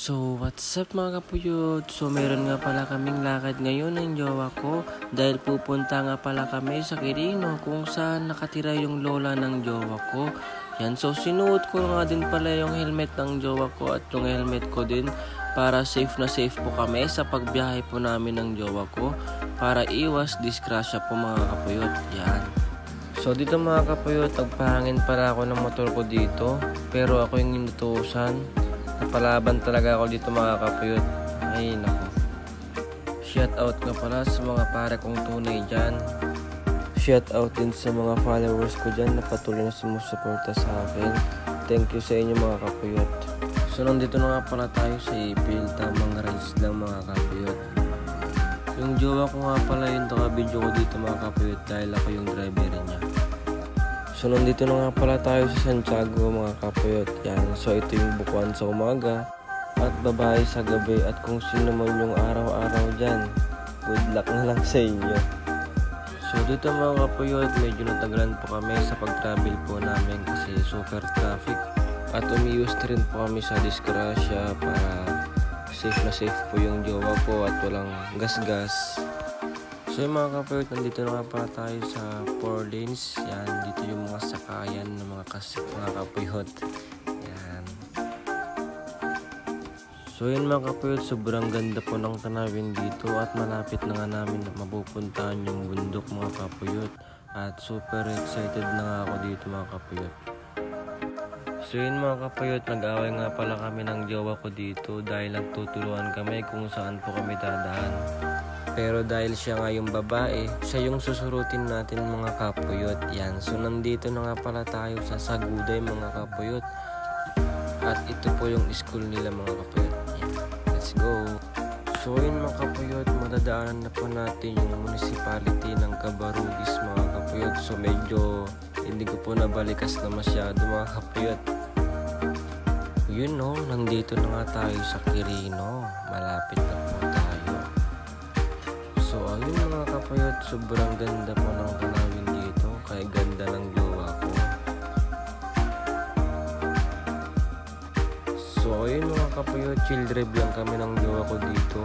So, what's up mga kapuyot? So, meron nga pala kaming lakad ngayon ng jowa ko dahil pupunta nga pala kami sa Quirino kung saan nakatira yung lola ng jowa ko. Yan, so sinuot ko nga din pala yung helmet ng jowa ko at yung helmet ko din para safe na safe po kami sa pagbiyahe po namin ng jowa ko para iwas disgrasya po mga kapuyot. Yan. So dito mga kapuyot, nagpahangin pala ako ng motor ko dito pero ako yung inutusan. Napalaban talaga ako dito mga kapuyot. Ay nako. Shout out nga pala sa mga pare kong tunay dyan. Shout out din sa mga followers ko dyan na patuloy na sumusuporta sa akin. Thank you sa inyo mga kapuyot. So nandito na nga pala tayo sa Ipil. Tamang rides lang mga kapuyot. Yung jowa ko nga pala yung taka-video ko dito mga kapuyot dahil ako yung driver niya. So nandito na nga pala tayo sa Santiago mga kapuyot. Yan. So ito yung bukuan sa umaga at babae sa gabi at kung sino man yung araw-araw dyan. Good luck na lang sa inyo. So dito mga kapuyot, medyo natagalan po kami sa pag-travel po namin kasi super traffic. At umiwas rin po kami sa disgrasya para safe na safe po yung jowa ko at walang gas-gas. So yung mga kapuyot, nandito na nga pala tayo sa 4 lanes. Yan, dito yung mga sakayan ng mga kapuyot. Yan. So yun mga kapuyot, sobrang ganda po ng tanawin dito at malapit na nga namin na mapupuntahan yung bundok mga kapuyot. At super excited na nga ako dito mga kapuyot. So yun mga kapuyot, nag-away nga pala kami ng jowa ko dito dahil nagtutuluan kami kung saan po kami dadaan. Pero dahil siya nga yung babae, siya yung susurutin natin mga kapuyot. Yan, so nandito na nga pala tayo sa Saguday mga kapuyot. At ito po yung school nila mga kapuyot. Yan, let's go! So yun mga kapuyot, madadaanan na po natin yung municipality ng Cabarugis mga kapuyot. So medyo hindi ko po nabalikas na masyado mga kapuyot. Yun no, nandito na nga tayo sa Quirino. Malapit na po tayo. So ayun mga kapuyot, sobrang ganda po ng tanawin dito. Kaya ganda ng jowa ko. So ayun mga kapuyot, chill drive lang kami ng jowa ko dito.